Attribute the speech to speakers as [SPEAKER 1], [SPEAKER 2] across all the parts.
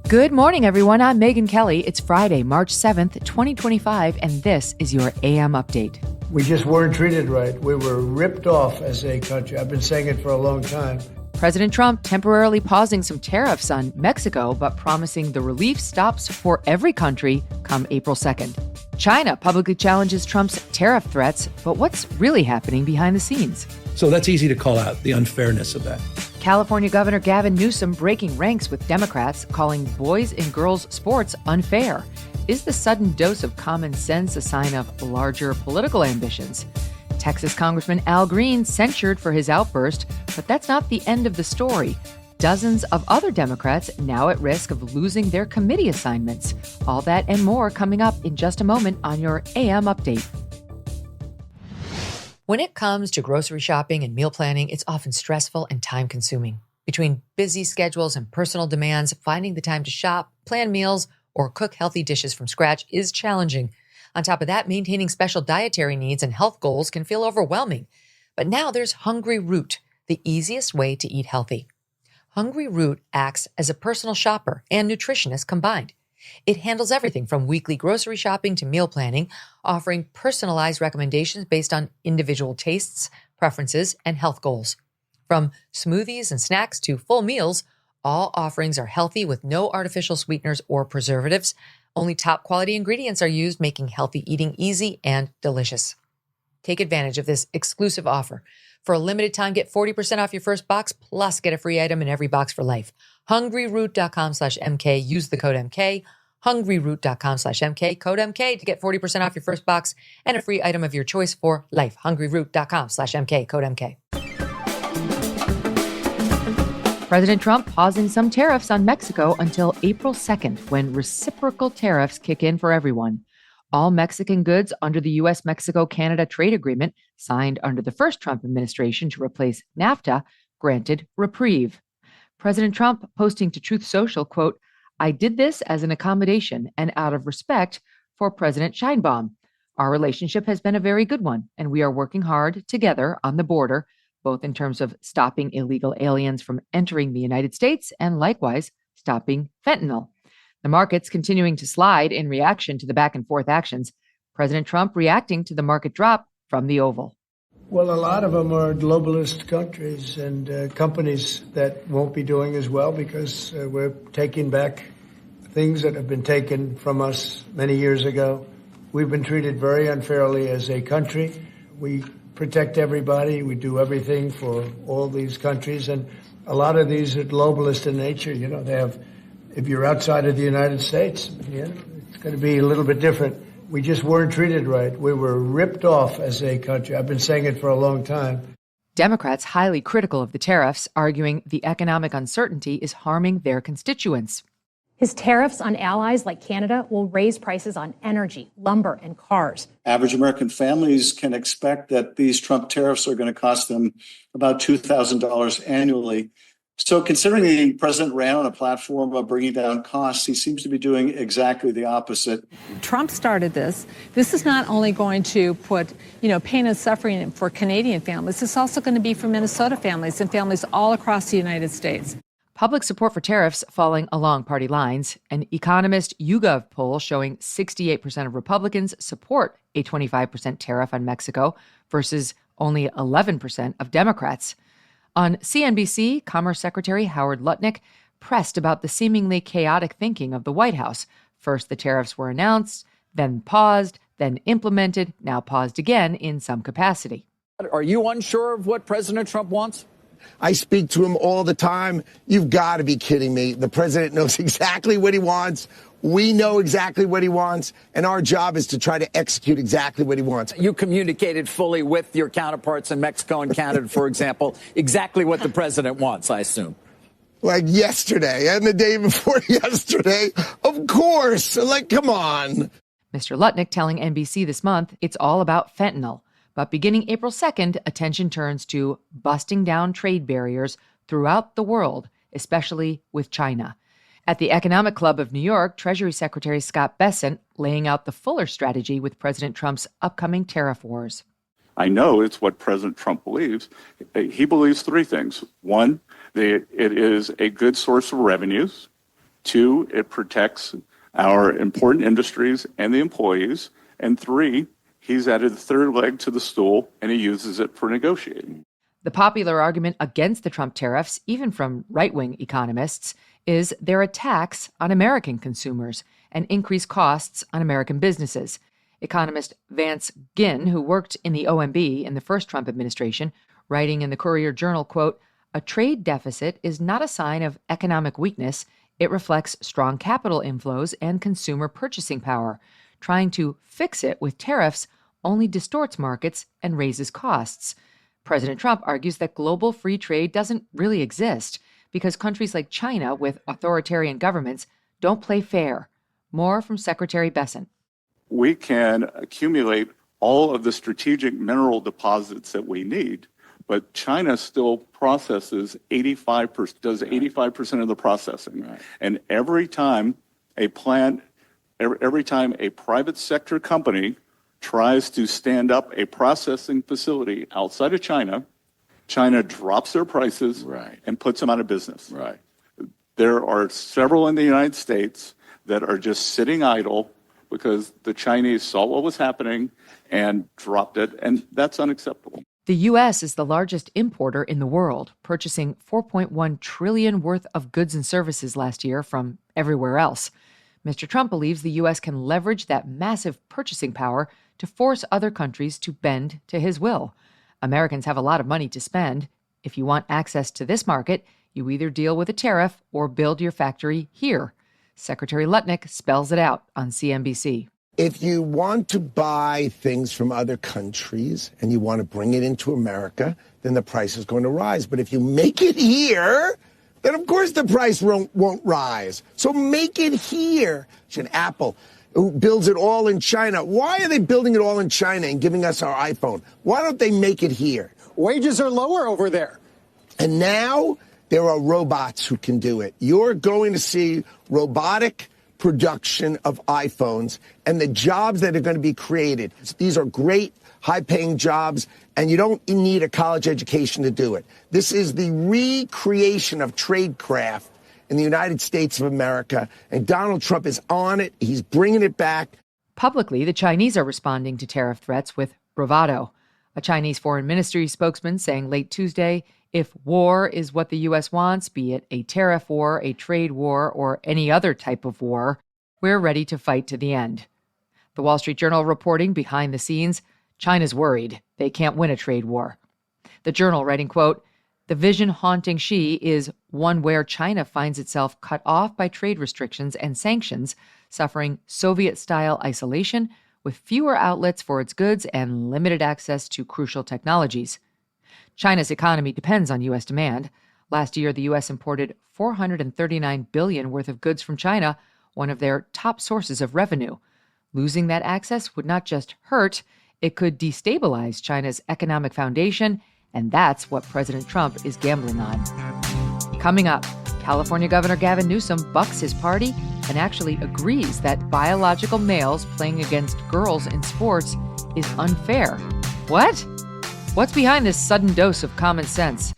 [SPEAKER 1] Good morning, everyone. I'm Megyn Kelly. It's Friday, March 7th, 2025, and this is your AM update.
[SPEAKER 2] We just weren't treated right. We were ripped off as a country. I've been saying it for a long time.
[SPEAKER 1] President Trump temporarily pausing some tariffs on Mexico, but promising the relief stops for every country come April 2nd. China publicly challenges Trump's tariff threats, but what's really happening behind the scenes?
[SPEAKER 3] So that's easy to call out, the unfairness of that.
[SPEAKER 1] California Governor Gavin Newsom breaking ranks with Democrats, calling boys and girls sports unfair. Is the sudden dose of common sense a sign of larger political ambitions? Texas Congressman Al Green censured for his outburst, but that's not the end of the story. Dozens of other Democrats now at risk of losing their committee assignments. All that and more coming up in just a moment on your AM update. When it comes to grocery shopping and meal planning, it's often stressful and time-consuming. Between busy schedules and personal demands, finding the time to shop, plan meals, or cook healthy dishes from scratch is challenging. On top of that, maintaining special dietary needs and health goals can feel overwhelming. But now there's Hungryroot, the easiest way to eat healthy. Hungryroot acts as a personal shopper and nutritionist combined. It handles everything from weekly grocery shopping to meal planning, offering personalized recommendations based on individual tastes, preferences, and health goals. From smoothies and snacks to full meals, all offerings are healthy with no artificial sweeteners or preservatives. Only top quality ingredients are used, making healthy eating easy and delicious. Take advantage of this exclusive offer. For a limited time, get 40% off your first box, plus get a free item in every box for life. Hungryroot.com/MK. Use the code MK. Hungryroot.com/MK. Code MK to get 40% off your first box and a free item of your choice for life. Hungryroot.com/MK. Code MK. President Trump pausing some tariffs on Mexico until April 2nd, when reciprocal tariffs kick in for everyone. All Mexican goods under the U.S.-Mexico-Canada trade agreement, signed under the first Trump administration to replace NAFTA, granted reprieve. President Trump posting to Truth Social, quote, "I did this as an accommodation and out of respect for President Sheinbaum. Our relationship has been a very good one, and we are working hard together on the border, both in terms of stopping illegal aliens from entering the United States and likewise stopping fentanyl." The markets continuing to slide in reaction to the back and forth actions. President Trump reacting to the market drop from the Oval.
[SPEAKER 2] Well, a lot of them are globalist countries and companies that won't be doing as well because we're taking back things that have been taken from us many years ago. We've been treated very unfairly as a country. We protect everybody. We do everything for all these countries. And a lot of these are globalist in nature. You know, they have, if you're outside of the United States, it's going to be a little bit different. We just weren't treated right. We were ripped off as a country. I've been saying it for a long time.
[SPEAKER 1] Democrats highly critical of the tariffs, arguing the economic uncertainty is harming their constituents.
[SPEAKER 4] His tariffs on allies like Canada will raise prices on energy, lumber, and cars.
[SPEAKER 5] Average American families can expect that these Trump tariffs are going to cost them about $2,000 annually. So considering the president ran on a platform of bringing down costs, he seems to be doing exactly the opposite.
[SPEAKER 6] Trump started this. This is not only going to put, pain and suffering for Canadian families. It's also going to be for Minnesota families and families all across the United States.
[SPEAKER 1] Public support for tariffs falling along party lines. An Economist YouGov poll showing 68% of Republicans support a 25% tariff on Mexico versus only 11% of Democrats. On CNBC, Commerce Secretary Howard Lutnick pressed about the seemingly chaotic thinking of the White House. First, the tariffs were announced, then paused, then implemented, now paused again in some capacity.
[SPEAKER 7] Are you unsure of what President Trump wants?
[SPEAKER 8] I speak to him all the time. You've got to be kidding me. The president knows exactly what he wants. We know exactly what he wants, and our job is to try to execute exactly what he wants.
[SPEAKER 7] You communicated fully with your counterparts in Mexico and Canada, for example, exactly what the president wants, I assume.
[SPEAKER 8] Like yesterday and the day before yesterday, of course. Like, come on.
[SPEAKER 1] Mr. Lutnick telling NBC this month it's all about fentanyl. But beginning April 2nd, attention turns to busting down trade barriers throughout the world, especially with China. At the Economic Club of New York, Treasury Secretary Scott Bessent laying out the fuller strategy with President Trump's upcoming tariff wars.
[SPEAKER 9] I know it's what President Trump believes. He believes three things. One, that it is a good source of revenues. 2, it protects our important industries and the employees. And 3, he's added the third leg to the stool, and he uses it for negotiating.
[SPEAKER 1] The popular argument against the Trump tariffs, even from right-wing economists, is they're a tax on American consumers and increase costs on American businesses. Economist Vance Ginn, who worked in the OMB in the first Trump administration, writing in the Courier-Journal, quote, "A trade deficit is not a sign of economic weakness. It reflects strong capital inflows and consumer purchasing power. Trying to fix it with tariffs only distorts markets and raises costs." President Trump argues that global free trade doesn't really exist because countries like China with authoritarian governments don't play fair. More from Secretary Bessent.
[SPEAKER 9] We can accumulate all of the strategic mineral deposits that we need, but China still processes 85% of the processing. Right. And every time a private sector company tries to stand up a processing facility outside of China, China drops their prices and puts them out of business. Right. There are several in the United States that are just sitting idle because the Chinese saw what was happening and dropped it, and that's unacceptable.
[SPEAKER 1] The U.S. is the largest importer in the world, purchasing $4.1 trillion worth of goods and services last year from everywhere else. Mr. Trump believes the U.S. can leverage that massive purchasing power to force other countries to bend to his will. Americans have a lot of money to spend. If you want access to this market, you either deal with a tariff or build your factory here. Secretary Lutnick spells it out on CNBC.
[SPEAKER 8] If you want to buy things from other countries and you want to bring it into America, then the price is going to rise. But if you make it here, then of course the price won't rise. So make it here. An Apple who builds it all in China. Why are they building it all in China and giving us our iPhone? Why don't they make it here?
[SPEAKER 10] Wages are lower over there.
[SPEAKER 8] And now there are robots who can do it. You're going to see robotic production of iPhones and the jobs that are going to be created. These are great, high-paying jobs, and you don't need a college education to do it. This is the recreation of tradecraft in the United States of America, and Donald Trump is on it. He's bringing it back.
[SPEAKER 1] Publicly, the Chinese are responding to tariff threats with bravado. A Chinese foreign ministry spokesman saying late Tuesday, if war is what the U.S. wants, be it a tariff war, a trade war, or any other type of war, we're ready to fight to the end. The Wall Street Journal reporting behind the scenes, China's worried they can't win a trade war. The Journal writing, quote, "The vision haunting Xi is one where China finds itself cut off by trade restrictions and sanctions, suffering Soviet-style isolation with fewer outlets for its goods and limited access to crucial technologies. China's economy depends on U.S. demand. Last year, the U.S. imported $439 billion worth of goods from China, one of their top sources of revenue. Losing that access would not just hurt, it could destabilize China's economic foundation, and that's what President Trump is gambling on." Coming up, California Governor Gavin Newsom bucks his party and actually agrees that biological males playing against girls in sports is unfair. What? What's behind this sudden dose of common sense?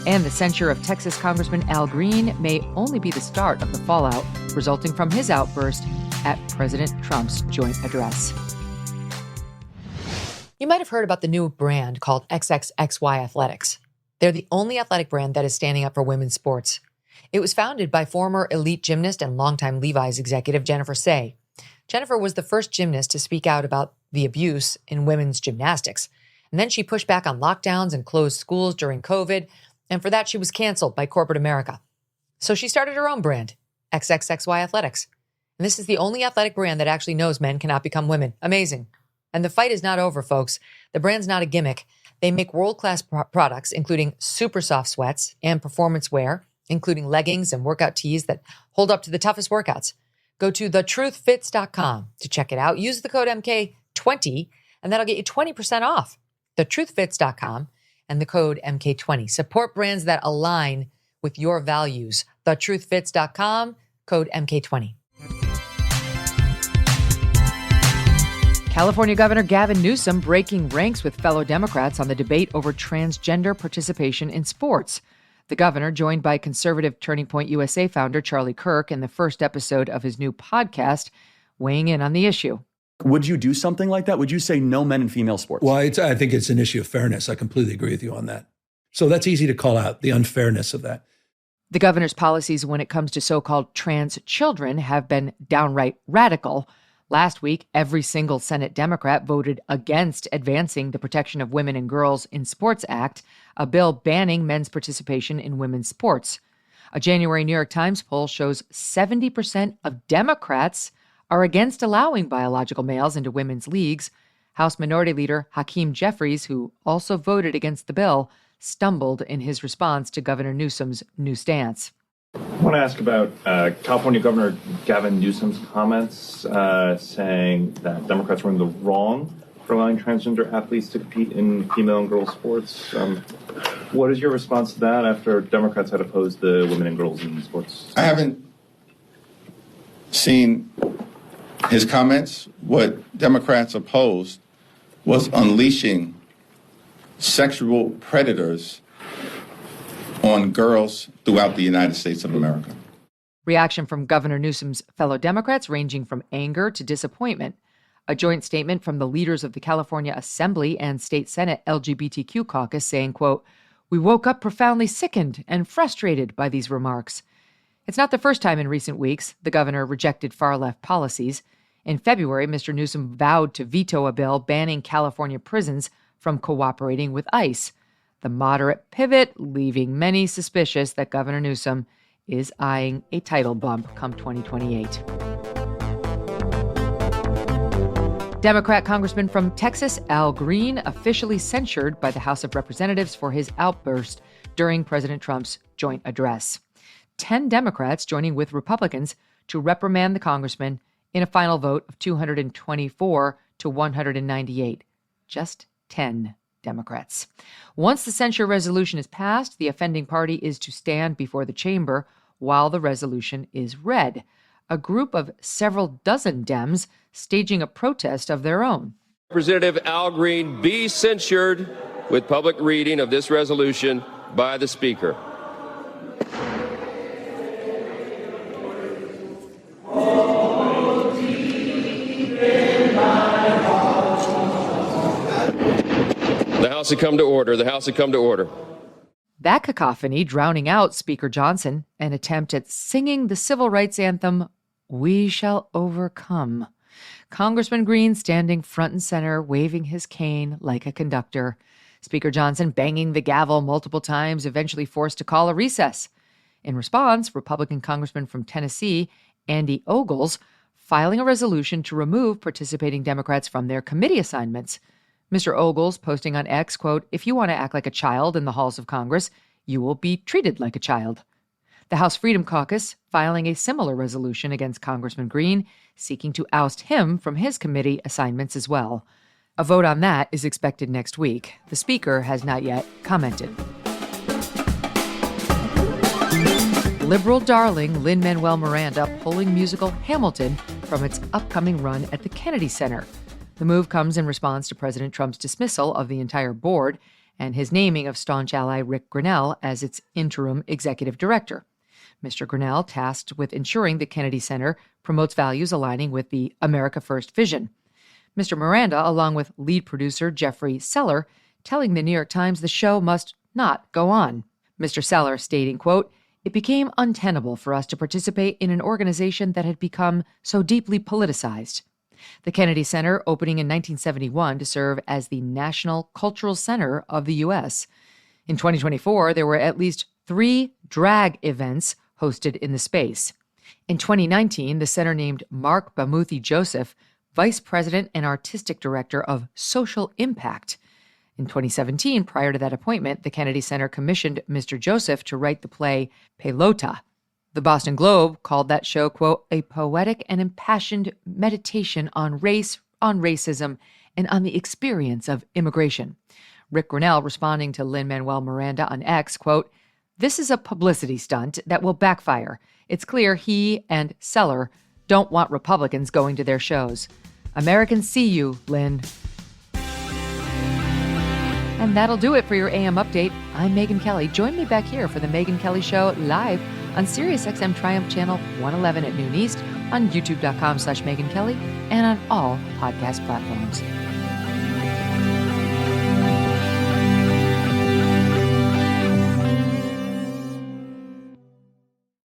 [SPEAKER 1] And the censure of Texas Congressman Al Green may only be the start of the fallout resulting from his outburst at President Trump's joint address. You might have heard about the new brand called XXXY Athletics. They're the only athletic brand that is standing up for women's sports. It was founded by former elite gymnast and longtime Levi's executive Jennifer Say. Jennifer was the first gymnast to speak out about the abuse in women's gymnastics. And then she pushed back on lockdowns and closed schools during COVID. And for that, she was canceled by corporate America. So she started her own brand, XXXY Athletics. And this is the only athletic brand that actually knows men cannot become women. Amazing. And the fight is not over, folks. The brand's not a gimmick. They make world-class products, including super soft sweats and performance wear, including leggings and workout tees that hold up to the toughest workouts. Go to thetruthfits.com to check it out. Use the code MK20, and that'll get you 20% off. Thetruthfits.com and the code MK20. Support brands that align with your values. Thetruthfits.com, code MK20. California Governor Gavin Newsom breaking ranks with fellow Democrats on the debate over transgender participation in sports. The governor, joined by conservative Turning Point USA founder Charlie Kirk in the first episode of his new podcast, weighing in on the issue.
[SPEAKER 11] Would you do something like that? Would you say no men in female sports?
[SPEAKER 3] Well, I think it's an issue of fairness. I completely agree with you on that. So that's easy to call out, the unfairness of that.
[SPEAKER 1] The governor's policies when it comes to so-called trans children have been downright radical. Last week, every single Senate Democrat voted against advancing the Protection of Women and Girls in Sports Act, a bill banning men's participation in women's sports. A January New York Times poll shows 70% of Democrats are against allowing biological males into women's leagues. House Minority Leader Hakeem Jeffries, who also voted against the bill, stumbled in his response to Governor Newsom's new stance.
[SPEAKER 12] I want to ask about California Governor Gavin Newsom's comments saying that Democrats were in the wrong for allowing transgender athletes to compete in female and girls sports. What is your response to that after Democrats had opposed the women and girls in sports?
[SPEAKER 13] I haven't seen his comments. What Democrats opposed was unleashing sexual predators on girls throughout the United States of America.
[SPEAKER 1] Reaction from Governor Newsom's fellow Democrats ranging from anger to disappointment. A joint statement from the leaders of the California Assembly and State Senate LGBTQ caucus saying, quote, "We woke up profoundly sickened and frustrated by these remarks." It's not the first time in recent weeks the governor rejected far-left policies. In February, Mr. Newsom vowed to veto a bill banning California prisons from cooperating with ICE. The moderate pivot leaving many suspicious that Governor Newsom is eyeing a title bump come 2028. Democrat Congressman from Texas, Al Green, officially censured by the House of Representatives for his outburst during President Trump's joint address. 10 Democrats joining with Republicans to reprimand the congressman in a final vote of 224 to 198. Just 10 Democrats. Once the censure resolution is passed, the offending party is to stand before the chamber while the resolution is read. A group of several dozen Dems staging a protest of their own.
[SPEAKER 14] Representative Al Green be censured with public reading of this resolution by the Speaker. The House had come to order. The House had come to order.
[SPEAKER 1] That cacophony drowning out Speaker Johnson, an attempt at singing the civil rights anthem, "We Shall Overcome." Congressman Green standing front and center, waving his cane like a conductor. Speaker Johnson banging the gavel multiple times, eventually forced to call a recess. In response, Republican Congressman from Tennessee, Andy Ogles, filing a resolution to remove participating Democrats from their committee assignments. Mr. Ogles posting on X, quote, "If you want to act like a child in the halls of Congress, you will be treated like a child." The House Freedom Caucus filing a similar resolution against Congressman Green, seeking to oust him from his committee assignments as well. A vote on that is expected next week. The Speaker has not yet commented. Liberal darling Lin-Manuel Miranda pulling musical Hamilton from its upcoming run at the Kennedy Center. The move comes in response to President Trump's dismissal of the entire board and his naming of staunch ally Rick Grinnell as its interim executive director. Mr. Grinnell, tasked with ensuring the Kennedy Center promotes values aligning with the America First vision. Mr. Miranda, along with lead producer Jeffrey Seller, telling the New York Times the show must not go on. Mr. Seller stating, quote, "It became untenable for us to participate in an organization that had become so deeply politicized." The Kennedy Center opening in 1971 to serve as the National Cultural Center of the U.S. In 2024, there were at least 3 drag events hosted in the space. In 2019, the center named Mark Bamuthi Joseph Vice President and Artistic Director of Social Impact. In 2017, prior to that appointment, the Kennedy Center commissioned Mr. Joseph to write the play Pelota. The Boston Globe called that show, quote, "a poetic and impassioned meditation on race, on racism, and on the experience of immigration." Rick Grinnell responding to Lin-Manuel Miranda on X, quote, "This is a publicity stunt that will backfire. It's clear he and Seller don't want Republicans going to their shows. Americans see you, Lin." And that'll do it for your AM update. I'm Megyn Kelly. Join me back here for the Megyn Kelly Show live on SiriusXM Triumph Channel 111 at noon East, on youtube.com/Megyn Kelly, and on all podcast platforms.